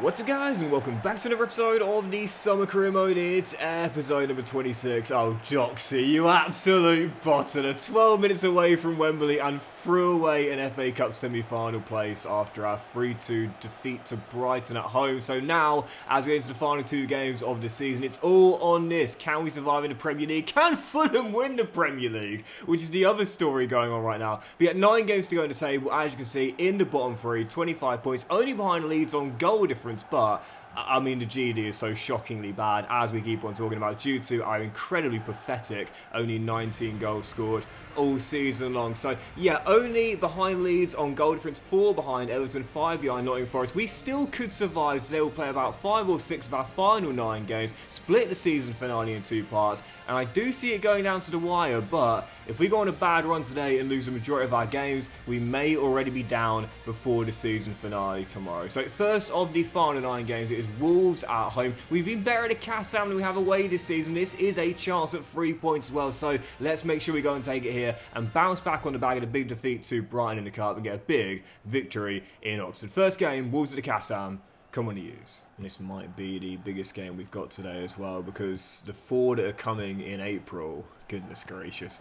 What's up guys, and welcome back to another episode of the Summer Career Mode. It's episode number 26. Oh, Joxy, you absolute bottomer. 12 minutes away from Wembley and threw away an FA Cup semi-final place after our 3-2 defeat to Brighton at home. So now, as we enter the final two games of the season, it's all on this. Can we survive in the Premier League? Can Fulham win the Premier League? Which is the other story going on right now. We got 9 games to go in the table, as you can see, in the bottom 3, 25 points, only behind Leeds on goal difference. But I mean, the GD is so shockingly bad, as we keep on talking about, due to our incredibly pathetic only 19 goals scored all season long. So yeah, only behind Leeds on goal difference, 4 behind Everton, 5 behind Nottingham Forest. We still could survive. Today we'll play about 5 or 6 of our final 9 games, split the season finale in 2 parts, and I do see it going down to the wire. But if we go on a bad run today and lose the majority of our games, we may already be down before the season finale tomorrow. So first of the final 9 games, it is Wolves at home. We've been better at Newcastle than we have away this season. This is a chance at 3 points as well, so let's make sure we go and take it here and bounce back on the back of the big defeat to Brighton in the Cup and get a big victory in Oxford. First game, Wolves at the Newcastle. Come on, use. And this might be the biggest game we've got today as well, because the 4 that are coming in April, goodness gracious.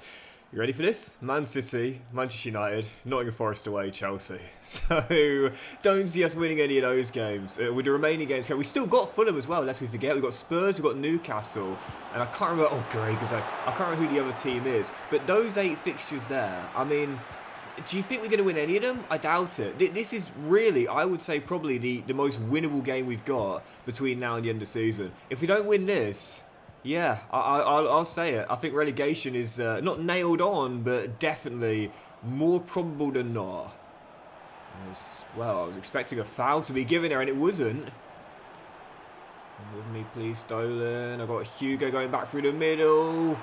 You ready for this? Man City, Manchester United, Nottingham Forest away, Chelsea. So don't see us winning any of those games. With the remaining games, we still got Fulham as well, lest we forget. We've got Spurs, we've got Newcastle, and I can't remember, oh great, because I can't remember who the other team is. But those 8 fixtures there, I mean, do you think we're going to win any of them? I doubt it. This is really, I would say, probably the most winnable game we've got between now and the end of the season. If we don't win this, yeah, I'll say it. I think relegation is not nailed on, but definitely more probable than not. Well, I was expecting a foul to be given there, and it wasn't. Come with me, please, Dolan. I've got Hugo going back through the middle.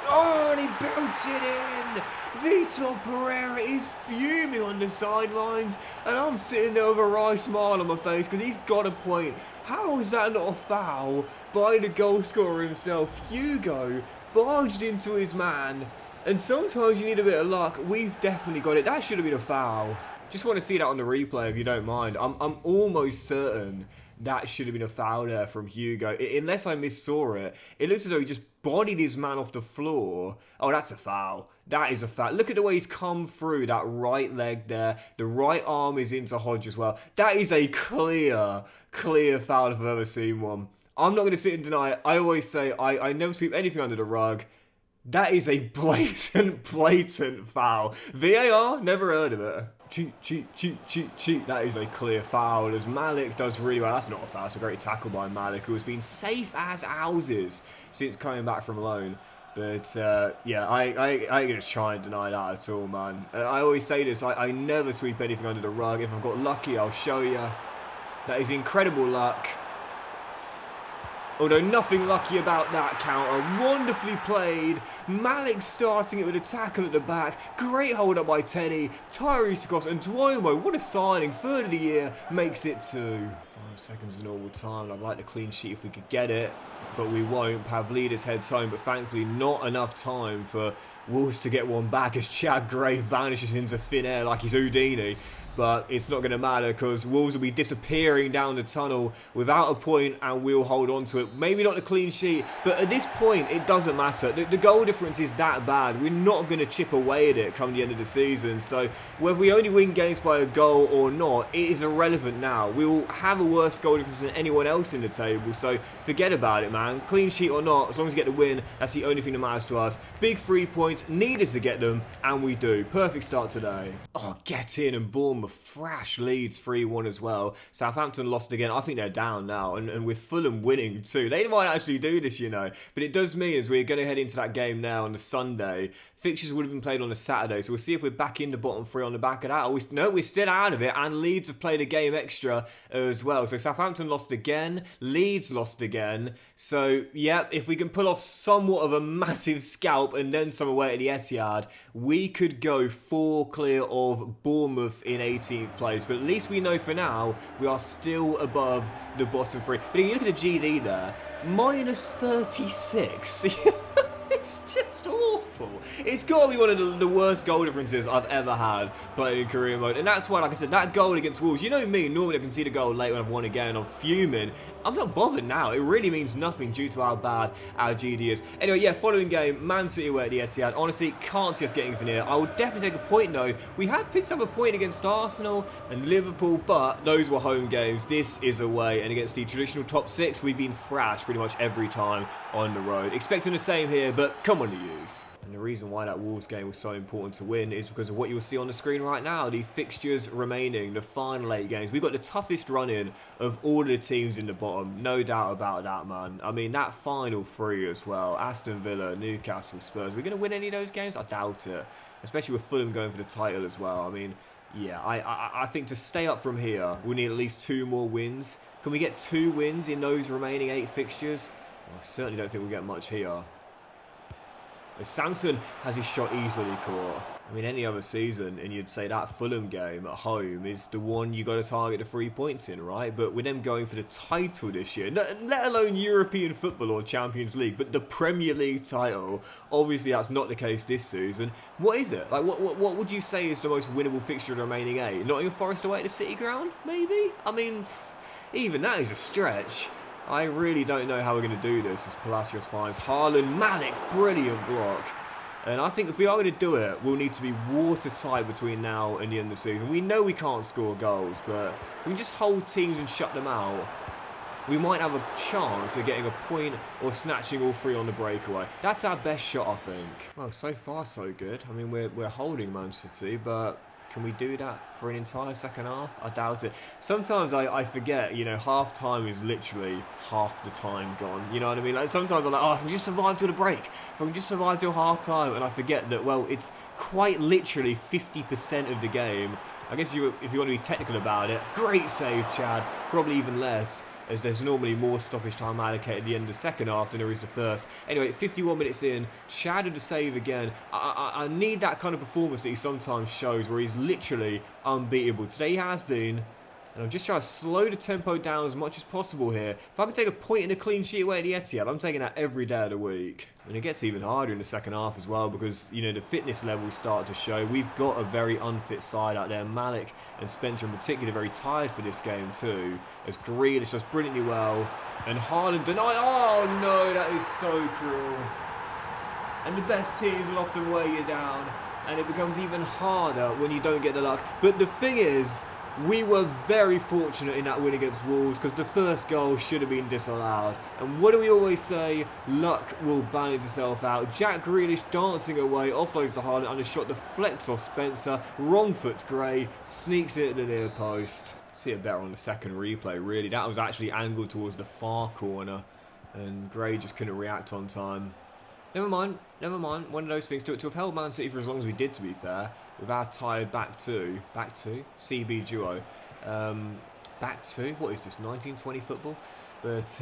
Oh, and he belts it in! Vitor Pereira is fuming on the sidelines, and I'm sitting there with a wry smile on my face because he's got a point. How is that not a foul by the goal scorer himself? Hugo barged into his man, and sometimes you need a bit of luck. We've definitely got it. That should have been a foul. Just want to see that on the replay if you don't mind. I'm almost certain that should have been a foul there from Hugo. Unless I missaw it. It looks as though he just bodied his man off the floor. Oh, that's a foul. That is a foul. Look at the way he's come through that right leg there. The right arm is into Hodge as well. That is a clear foul if I've ever seen one. I'm not going to sit and deny it. I always say I never sweep anything under the rug. That is a blatant foul. VAR, never heard of it. Cheat. That is a clear foul, as Malik does really well. That's not a foul. It's a great tackle by Malik, who has been safe as houses since coming back from loan. But, yeah, I ain't going to try and deny that at all, man. I always say this. I never sweep anything under the rug. If I've got lucky, I'll show you. That is incredible luck. Although nothing lucky about that counter. Wonderfully played. Malik starting it with a tackle at the back. Great hold up by Teddy. Tyrese across, and Duomo, what a signing. 3rd of the year, makes it 2. 5 seconds of normal time. I'd like the clean sheet if we could get it, but we won't. Pavlidis heads home, but thankfully not enough time for Wolves to get one back as Chad Gray vanishes into thin air like he's Houdini. But it's not going to matter because Wolves will be disappearing down the tunnel without a point, and we'll hold on to it. Maybe not the clean sheet, but at this point, it doesn't matter. The goal difference is that bad. We're not going to chip away at it come the end of the season. So whether we only win games by a goal or not, it is irrelevant now. We will have a worse goal difference than anyone else in the table. So forget about it, man. Clean sheet or not, as long as we get the win, that's the only thing that matters to us. Big 3 points, need us to get them, and we do. Perfect start today. Oh, get in and Bournemouth thrash Leeds 3-1 as well. Southampton lost again. I think they're down now, and with Fulham winning too. They might actually do this, you know. But it does mean as we're going to head into that game now on the Sunday. Fixtures would have been played on a Saturday, so we'll see if we're back in the bottom 3 on the back of that. No, we're still out of it, and Leeds have played a game extra as well. So Southampton lost again, Leeds lost again. So, yeah, if we can pull off somewhat of a massive scalp and then some away at the Etihad, we could go 4 clear of Bournemouth in 18th place. But at least we know for now, we are still above the bottom 3. But if you look at the GD there, minus 36. It's just awful. awful. It's got to be one of the worst goal differences I've ever had playing in career mode. And that's why, like I said, that goal against Wolves, you know me, normally I can see the goal late when I've won again and I'm fuming. I'm not bothered now. It really means nothing due to how bad our GD is. Anyway, yeah, following game, Man City were at the Etihad. Honestly, can't see us getting anything here. I will definitely take a point, though. We have picked up a point against Arsenal and Liverpool, but those were home games. This is away, and against the traditional top six, we've been thrashed pretty much every time on the road. Expecting the same here, but come on to use. And the reason why that Wolves game was so important to win is because of what you'll see on the screen right now. The fixtures remaining, the final 8 games. We've got the toughest run-in of all of the teams in the bottom. No doubt about that, man. I mean, that final 3 as well. Aston Villa, Newcastle, Spurs. We're going to win any of those games? I doubt it. Especially with Fulham going for the title as well. I mean, yeah, I think to stay up from here, we'll need at least 2 more wins. Can we get 2 wins in those remaining 8 fixtures? Well, I certainly don't think we'll get much here. Samson has his shot easily caught. I mean, any other season, and you'd say that Fulham game at home is the one you got to target the 3 points in, right? But with them going for the title this year, let alone European football or Champions League, but the Premier League title, obviously that's not the case this season. What is it? Like, what would you say is the most winnable fixture of the remaining 8? Nottingham Forest away at the City Ground, maybe? I mean, even that is a stretch. I really don't know how we're going to do this as Palacios finds Haaland, Malik, brilliant block. And I think if we are going to do it, we'll need to be watertight between now and the end of the season. We know we can't score goals, but we can just hold teams and shut them out. We might have a chance of getting a point or snatching all 3 on the breakaway. That's our best shot, I think. Well, so far so good. I mean, we're holding Man City, but can we do that for an entire second half? I doubt it. Sometimes I forget, you know, half time is literally half the time gone. You know what I mean? Like sometimes I'm like, oh, if we just survive till the break, if we can just survive till half time, and I forget that, well, it's quite literally 50% of the game. I guess if you want to be technical about it, great save, Chad. Probably even less, as there's normally more stoppage time allocated at the end of the second half than there is the first. Anyway, 51 minutes in, Chad had to save again. I need that kind of performance that he sometimes shows where he's literally unbeatable. Today he has been, and I'm just trying to slow the tempo down as much as possible here. If I can take a point in a clean sheet away at the Etihad, I'm taking that every day of the week. And it gets even harder in the second half as well because, you know, the fitness levels start to show. We've got a very unfit side out there. Malik and Spencer in particular very tired for this game too. As Grealish does brilliantly well. And Haaland denied. Oh no, that is so cruel. And the best teams will often weigh you down. And it becomes even harder when you don't get the luck. But the thing is, we were very fortunate in that win against Wolves because the first goal should have been disallowed. And what do we always say? Luck will balance itself out. Jack Grealish dancing away, offloads to Haaland, and a shot deflects off Spencer. Wrong foot's Gray, sneaks it at the near post. See it better on the second replay, really. That was actually angled towards the far corner, and Gray just couldn't react on time. Never mind. One of those things. To have held Man City for as long as we did, to be fair, with our tired back two, CB duo, back two. What is this, 1920 football? But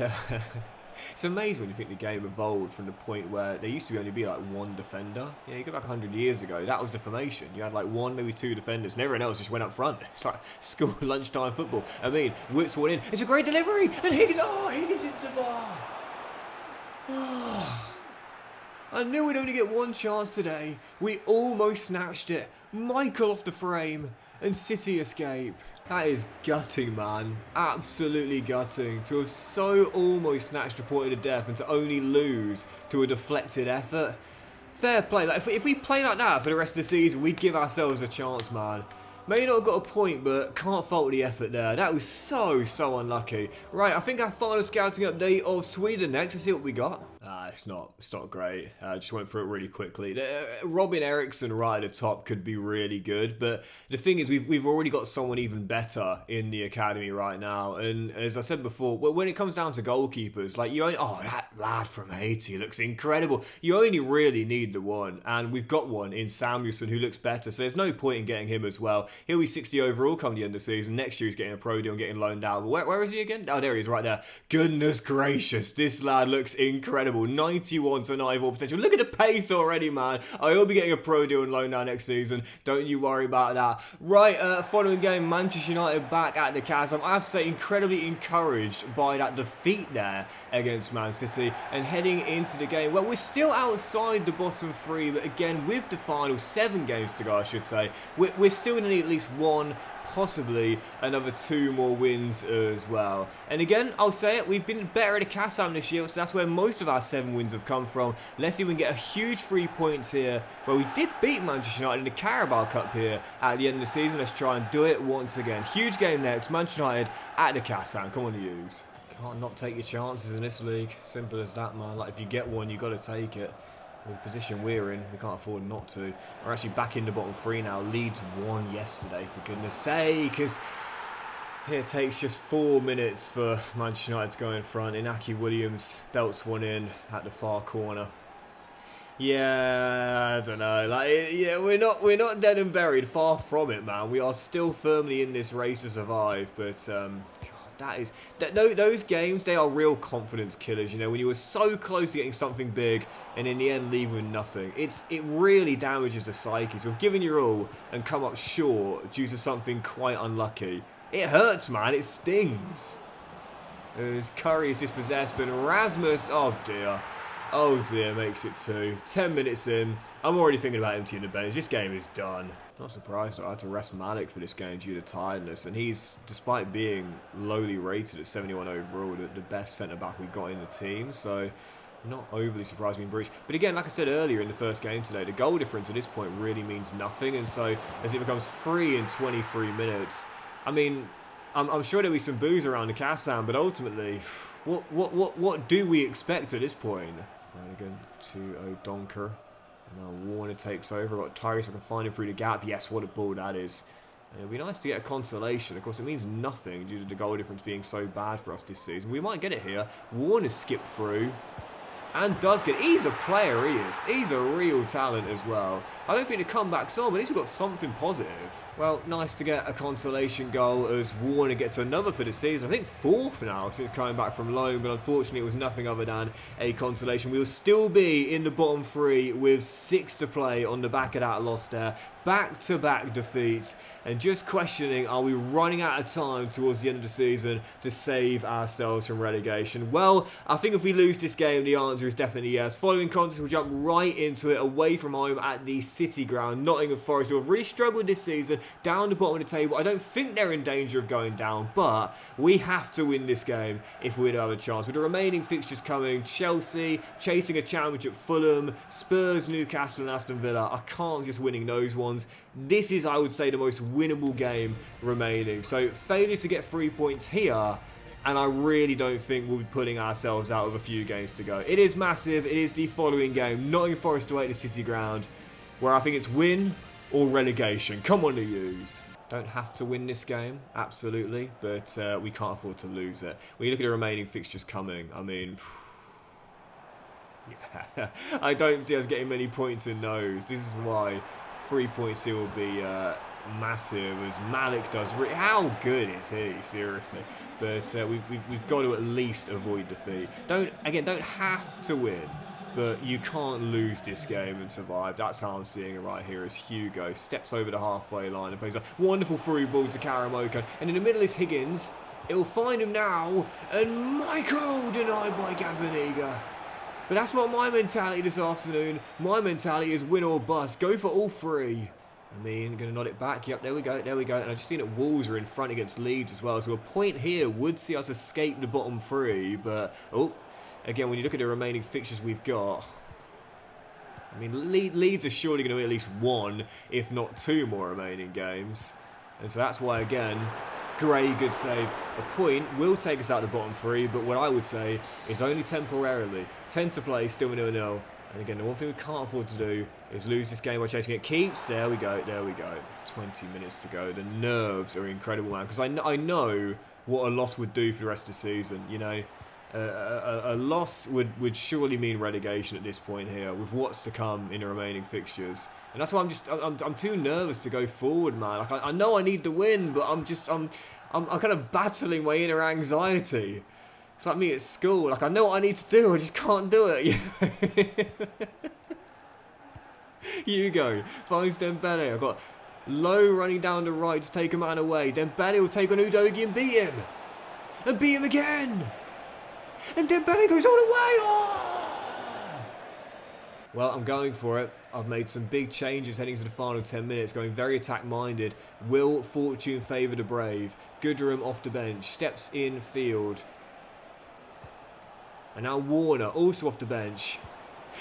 it's amazing when you think the game evolved from the point where there used to only be like one defender. You know, you go back 100 years ago, that was the formation. You had like 1, maybe 2 defenders, and everyone else just went up front. It's like school lunchtime football. I mean, whips one in. It's a great delivery, and Higgins into the bar. I knew we'd only get one chance today. We almost snatched it. Michael off the frame, and City escape. That is gutting, man. Absolutely gutting. To have so almost snatched a point of death and to only lose to a deflected effort. Fair play. Like, if we play like that for the rest of the season, we'd give ourselves a chance, man. May not have got a point, but can't fault the effort there. That was so unlucky. Right, I think our final scouting update of Sweden next. Let's see what we got. It's not great. Just went through it really quickly. Robin Eriksson right at the top could be really good, but the thing is we've already got someone even better in the academy right now. And as I said before, when it comes down to goalkeepers, like that lad from Haiti looks incredible. You only really need the one, and we've got one in Samuelson who looks better. So there's no point in getting him as well. He'll be 60 overall come the end of the season. Next year he's getting a pro deal and getting loaned out. But where is he again? Oh, there he is right there. Goodness gracious, this lad looks incredible. incredible. 91 to 94 potential. Look at the pace already, man. I will be getting a pro deal and loan now next season. Don't you worry about that. Right, following game, Manchester United back at the Chasm. I have to say, incredibly encouraged by that defeat there against Man City. And heading into the game, well, we're still outside the bottom three, but again, with the final 7 games to go, I should say, we're still going to need at least one, possibly another 2 more wins as well. And again, I'll say it, we've been better at the Kassam this year, so that's where most of our 7 wins have come from. Let's see if we can get a huge 3 points here. Well, we did beat Manchester United in the Carabao Cup here at the end of the season. Let's try and do it once again. Huge game next, Manchester United at the Kassam. Come on, the U's. Can't not take your chances in this league. Simple as that, man. Like, if you get one, you've got to take it. With the position we're in, we can't afford not to. We're actually back in the bottom 3 now. Leeds won yesterday, for goodness sake. Because it takes just 4 minutes for Manchester United to go in front. Inaki Williams belts one in at the far corner. Yeah, I don't know. Yeah, we're not dead and buried. Far from it, man. We are still firmly in this race to survive. But those games, they are real confidence killers, you know, when you were so close to getting something big and in the end leave with nothing. It really damages the psyche. So given your all and come up short due to something quite unlucky, it hurts, man. It stings. As Curry is dispossessed and Rasmus, oh dear, makes it 2. 10 minutes in, I'm already thinking about emptying the bench. This game is done. Not surprised I had to rest Malik for this game due to tiredness, and he's, despite being lowly rated at 71 overall, the best centre-back we got in the team, so not overly surprised being breached. But again, like I said earlier in the first game today, the goal difference at this point really means nothing, and so as it becomes 3 in 23 minutes, I mean, I'm sure there'll be some boos around the Kassam, but ultimately, what do we expect at this point? Brannigan to O'Donker. Now Warner takes over. Got Tyrese, I can find him through the gap. Yes, what a ball that is. And it'll be nice to get a consolation. Of course, it means nothing due to the goal difference being so bad for us this season. We might get it here. Warner skipped through. And does get. He's a player, he is. He's a real talent as well. I don't think the comeback's on, but at least we've got something positive. Well, nice to get a consolation goal as Warner gets another for the season. I think 4th now since coming back from loan, but unfortunately it was nothing other than a consolation. We will still be in the bottom 3 with 6 to play on the back of that loss there. Back-to-back defeats, and just questioning, are we running out of time towards the end of the season to save ourselves from relegation? Well, I think if we lose this game, the answer is definitely yes. Following contest, we'll jump right into it, away from home at the City Ground. Nottingham Forest, who have really struggled this season, down the bottom of the table. I don't think they're in danger of going down, but we have to win this game if we're to have a chance. With the remaining fixtures coming, Chelsea, chasing a championship, Fulham, Spurs, Newcastle and Aston Villa. I can't just winning those ones. This is, I would say, the most winnable game remaining. So failure to get 3 points here, and I really don't think we'll be putting ourselves out with a few games to go. It is massive. It is the following game, Nottingham Forest away at the City Ground, where I think it's win or relegation. Come on, the U's. Don't have to win this game, absolutely, but we can't afford to lose it. When you look at the remaining fixtures coming, I mean, yeah, I don't see us getting many points in those. This is why 3 points here will be massive, as Malik does. How good is he, seriously? But we've got to at least avoid defeat. Don't have to win, but you can't lose this game and survive. That's how I'm seeing it right here, as Hugo steps over the halfway line and plays a wonderful through ball to Karamoko. And in the middle is Higgins. It will find him now, and Michael denied by Gazaniga. But that's not my mentality this afternoon. My mentality is win or bust. Go for all 3. I mean, going to nod it back. Yep, there we go. And I've just seen that Wolves are in front against Leeds as well. So a point here would see us escape the bottom 3. But, again, when you look at the remaining fixtures we've got, I mean, Leeds are surely going to win at least 1, if not 2 more remaining games. And so that's why, again, Gray, good save. A point will take us out of the bottom 3, but what I would say is only temporarily. 10 to play, still 0-0. And again, the one thing we can't afford to do is lose this game by chasing it. Keeps. There we go. 20 minutes to go. The nerves are incredible, man. Because I know what a loss would do for the rest of the season. You know, a loss would surely mean relegation at this point here, with what's to come in the remaining fixtures. And that's why I'm too nervous to go forward, man. Like I know I need to win, but I'm kind of battling my inner anxiety. It's like me at school. Like, I know what I need to do, I just can't do it. You know? Hugo finds Dembele. I've got Low running down the right to take a man away. Dembele will take on Udogie and beat him. And beat him again. And Dembele goes all the way. Oh! Well, I'm going for it. I've made some big changes heading to the final 10 minutes, going very attack-minded. Will fortune favour the brave? Goodrum off the bench, steps in field. And now Warner, also off the bench.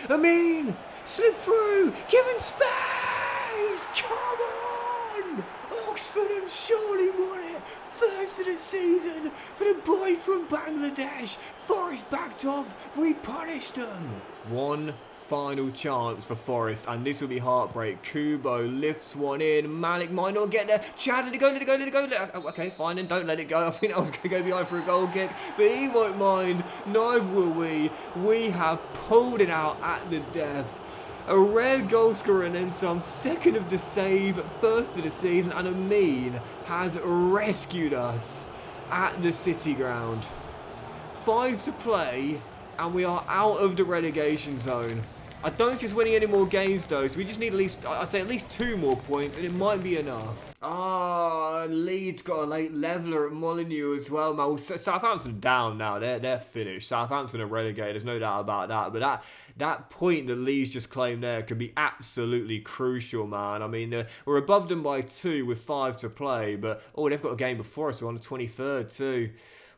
Amin! Slip through! Given space! Come on! Oxford have surely won it! First of the season for the boy from Bangladesh! Forest backed off, we punished them! One final chance for Forest, and this will be heartbreak. Kubo lifts one in. Malik might not get there. Chad, let it go, let it go, let it go. Okay, fine, then don't let it go. I think I was going to go behind for a goal kick, but he won't mind. Neither will we. We have pulled it out at the death. A rare goal scorer and then some. Second of the save, first of the season, and Amin has rescued us at the City ground. 5 to play, and we are out of the relegation zone. I don't see us winning any more games though, so we just need at least, I'd say at least 2 more points, and it might be enough. Leeds got a late leveller at Molineux as well, man. Well, Southampton down now, they're finished. Southampton are relegated, there's no doubt about that, but that point that Leeds just claimed there could be absolutely crucial, man. I mean, we're above them by 2 with 5 to play, but, they've got a game before us, we're on the 23rd too.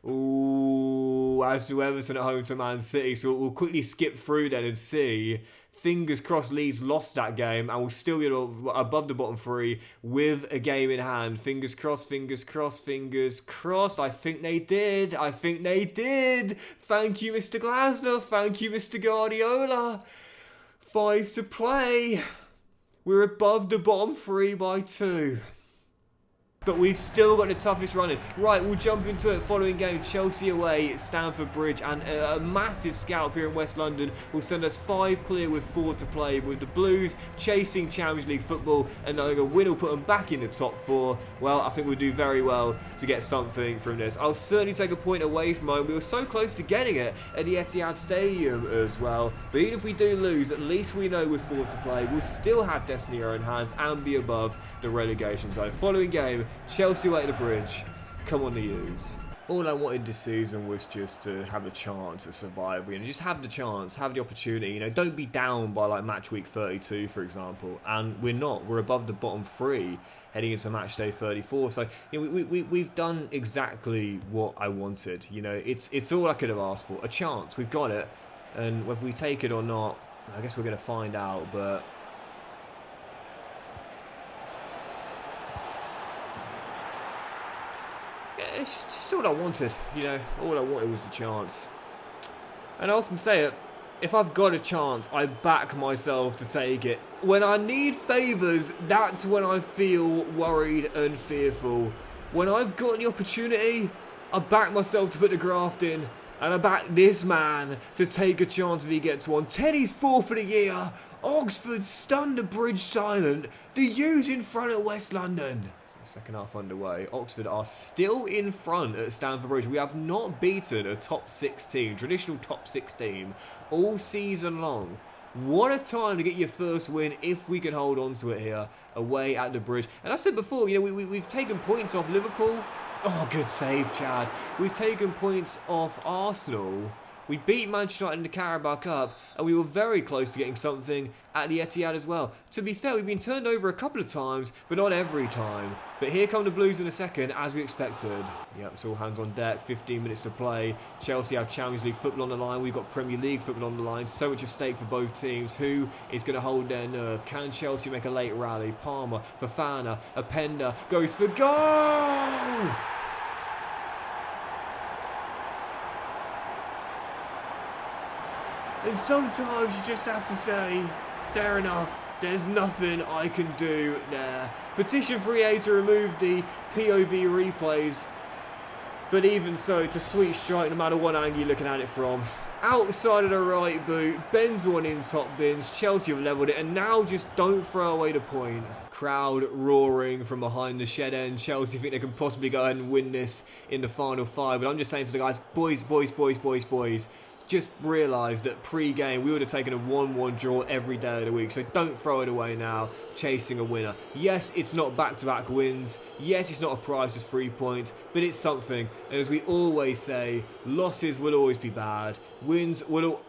Ooh, as to Everton at home to Man City, so we'll quickly skip through then and see. Fingers crossed Leeds lost that game and will still be above the bottom 3 with a game in hand. Fingers crossed, fingers crossed, fingers crossed. I think they did. I think they did. Thank you, Mr. Glasner. Thank you, Mr. Guardiola. 5 to play. We're above the bottom 3 by 2. But we've still got the toughest running. Right, we'll jump into it. Following game, Chelsea away at Stamford Bridge. And a massive scalp here in West London will send us 5 clear with 4 to play. With the Blues chasing Champions League football. And knowing a win will put them back in the top 4. Well, I think we'll do very well to get something from this. I'll certainly take a point away from home. We were so close to getting it at the Etihad Stadium as well. But even if we do lose, at least we know with 4 to play, we'll still have destiny in our own hands and be above the relegation zone. Following game, Chelsea away at the Bridge. Come on the U's. All I wanted this season was just to have a chance at survival. Just have the chance, have the opportunity. Don't be down by like match week 32, for example. And we're not. We're above the bottom 3 heading into match day 34. So we've done exactly what I wanted. It's all I could have asked for. A chance. We've got it. And whether we take it or not, I guess we're going to find out. But it's just all I wanted, all I wanted was the chance. And I often say it, if I've got a chance, I back myself to take it. When I need favours, that's when I feel worried and fearful. When I've got the opportunity, I back myself to put the graft in. And I back this man to take a chance if he gets one. Teddy's 4th for the year. Oxford stunned the Bridge silent. The U's in front at West London. Second half underway. Oxford are still in front at Stamford Bridge. We have not beaten a top 6 team, traditional top 6 team, all season long. What a time to get your first win if we can hold on to it here away at the Bridge. And I said before, we've taken points off Liverpool. Oh, good save, Chad. We've taken points off Arsenal. We beat Manchester United in the Carabao Cup, and we were very close to getting something at the Etihad as well. To be fair, we've been turned over a couple of times, but not every time. But here come the Blues in a second, as we expected. Yep, it's all hands on deck, 15 minutes to play. Chelsea have Champions League football on the line. We've got Premier League football on the line. So much at stake for both teams. Who is going to hold their nerve? Can Chelsea make a late rally? Palmer, Fofana, Openda goes for goal! And sometimes you just have to say, fair enough, there's nothing I can do there. Petition for EA to remove the POV replays. But even so, it's a sweet strike no matter what angle you're looking at it from. Outside of the right boot, bends one in top bins, Chelsea have levelled it, and now just don't throw away the point. crowd roaring from behind the shed end. Chelsea think they can possibly go ahead and win this in the final 5. But I'm just saying to the guys, boys, just realise that pre-game we would have taken a 1-1 draw every day of the week, so don't throw it away now chasing a winner. Yes, it's not back-to-back wins, yes, it's not a prize, just 3 points, but it's something. And as we always say, losses will always be bad, wins will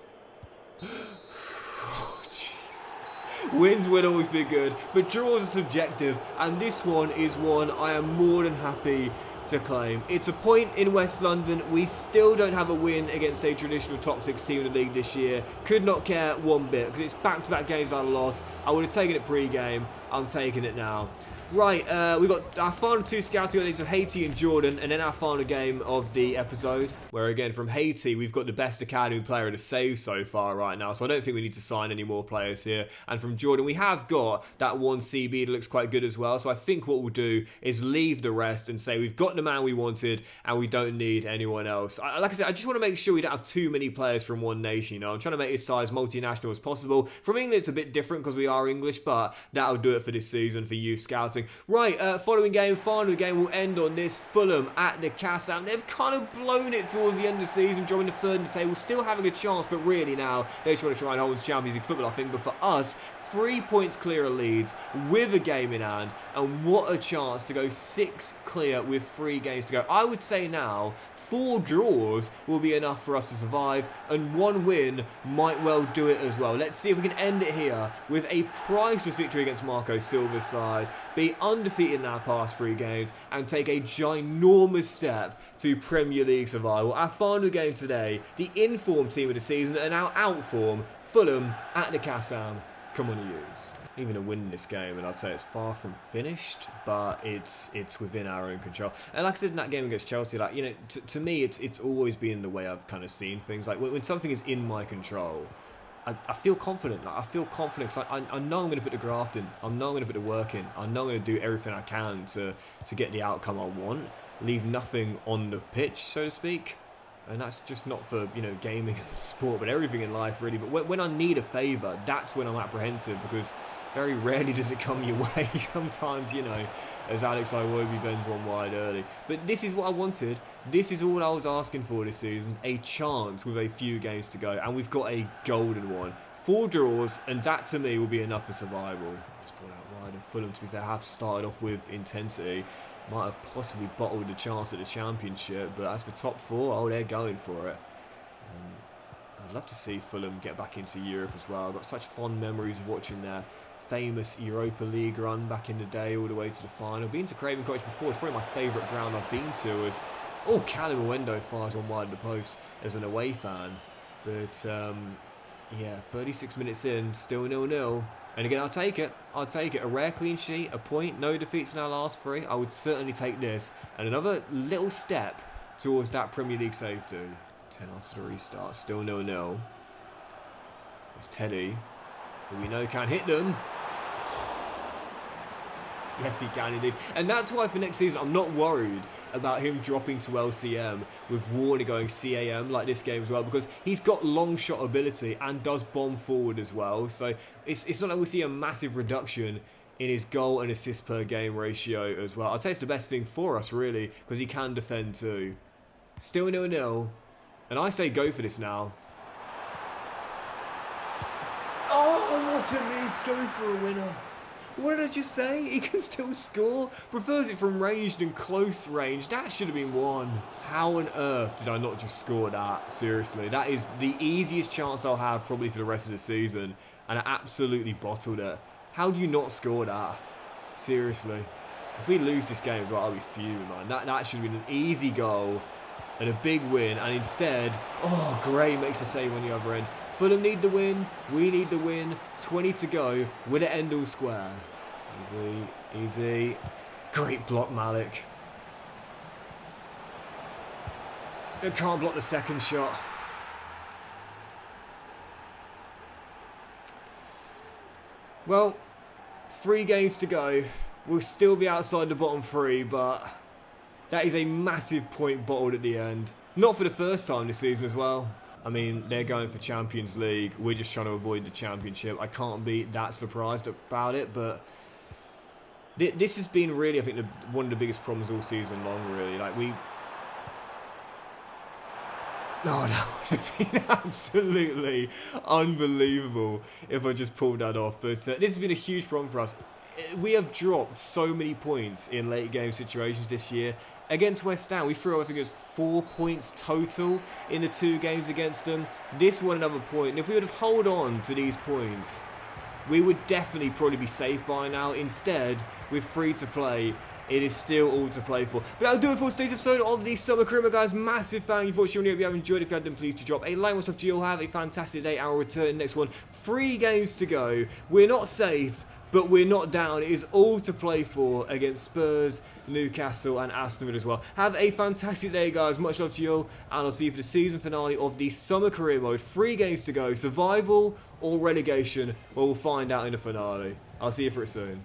wins will always be good, but draws are subjective, and this one is one I am more than happy to claim. It's a point in West London. We still don't have a win against a traditional top 6 team in the league this year. Could not care one bit, because it's back-to-back games without a loss. I would have taken it pre-game. I'm taking it now. Right, we've got our final 2 scouting updates of Haiti and Jordan, and then our final game of the episode, where again from Haiti we've got the best academy player in the save so far right now, so I don't think we need to sign any more players here. And from Jordan we have got that one CB that looks quite good as well, so I think what we'll do is leave the rest and say we've got the man we wanted and we don't need anyone else. Like I said, I just want to make sure we don't have too many players from one nation, you know. I'm trying to make this side as multinational as possible. From England it's a bit different because we are English, but that'll do it for this season for youth scouting. Right, following game, final game will end on this. Fulham at the Kassam. They've kind of blown it towards the end of the season, dropping the 3rd in the table, still having a chance, but really now they just want to try and hold Champions League football, I think. But for us, 3 points clear of Leeds with a game in hand, and what a chance to go 6 clear with 3 games to go. I would say now 4 draws will be enough for us to survive, and 1 win might well do it as well. Let's see if we can end it here with a priceless victory against Marco Silva's side, be undefeated in our past 3 games, and take a ginormous step to Premier League survival. Our final game today, the in-form team of the season, and our out-form, Fulham at the Kassam. Come on, Use. Even a win in this game, and I'd say it's far from finished, but it's within our own control. And like I said in that game against Chelsea, like, you know, to me it's always been the way I've kind of seen things. Like when something is in my control, I feel confident. Like, I feel confident because I know I'm going to put the graft in. I know I'm going to put the work in. I know I'm going to do everything I can to get the outcome I want. Leave nothing on the pitch, so to speak. And that's just not for, you know, gaming and sport, but everything in life really. But when I need a favour, that's when I'm apprehensive, because very rarely does it come your way. Sometimes, you know, as Alex Iwobi bends one wide early. But this is what I wanted. This is all I was asking for this season. A chance with a few games to go. And we've got a golden one. 4 draws, and that to me will be enough for survival. Just brought out wide, and Fulham, to be fair, have started off with intensity. Might have possibly bottled the chance at the Championship, but as for top 4, oh, they're going for it. I'd love to see Fulham get back into Europe as well. I've got such fond memories of watching their famous Europa League run back in the day, all the way to the final. Been to Craven Cottage before. It's probably my favourite ground I've been to. As Callum Owendo fires one wide of the post as an away fan. But yeah, 36 minutes in, still 0-0. And again, I'll take it. I'll take it. A rare clean sheet, a point, no defeats in our last 3. I would certainly take this. And another little step towards that Premier League safety. 10 after the restart, still 0-0. It's Teddy, who we know can hit them. Yes, he can indeed. And that's why for next season, I'm not worried about him dropping to LCM with Warner going CAM like this game as well, because he's got long shot ability and does bomb forward as well. So it's not like we'll see a massive reduction in his goal and assist per game ratio as well. I'd say it's the best thing for us, really, because he can defend too. Still 0-0. And I say go for this now. Oh, what a miss. Go for a winner. What did I just say? He can still score. Prefers it from ranged and close range. That should have been 1. How on earth did I not just score that? Seriously, that is the easiest chance I'll have probably for the rest of the season. And I absolutely bottled it. How do you not score that? Seriously. If we lose this game as well, I'll be fuming, man. That should have been an easy goal and a big win. And instead, Gray makes a save on the other end. Fulham need the win, we need the win, 20 to go, with it end all square. Easy, easy. Great block, Malik. It can't block the second shot. Well, 3 games to go. We'll still be outside the bottom 3, but that is a massive point bottled at the end. Not for the first time this season as well. I mean, they're going for Champions League. We're just trying to avoid the Championship. I can't be that surprised about it, but This has been really, I think, one of the biggest problems all season long, really. Like, no, that would have been absolutely unbelievable if I just pulled that off. But this has been a huge problem for us. We have dropped so many points in late game situations this year. Against West Ham, we threw, I think it was 4 points total in the 2 games against them. This one another point. And if we would have held on to these points, we would definitely probably be safe by now. Instead, with free to play, it is still all to play for. But that'll do it for today's episode of the Summer Career, guys. Massive thank you for watching. Hope you have enjoyed. If you have, then please to drop a like. What's up to you all? Have a fantastic day. I'll return in the next one. 3 games to go. We're not safe, but we're not down. It is all to play for against Spurs, Newcastle and Aston Villa as well. Have a fantastic day, guys. Much love to you all, and I'll see you for the season finale of the Summer Career Mode. 3 games to go. Survival or relegation? Well, we'll find out in the finale. I'll see you for it soon.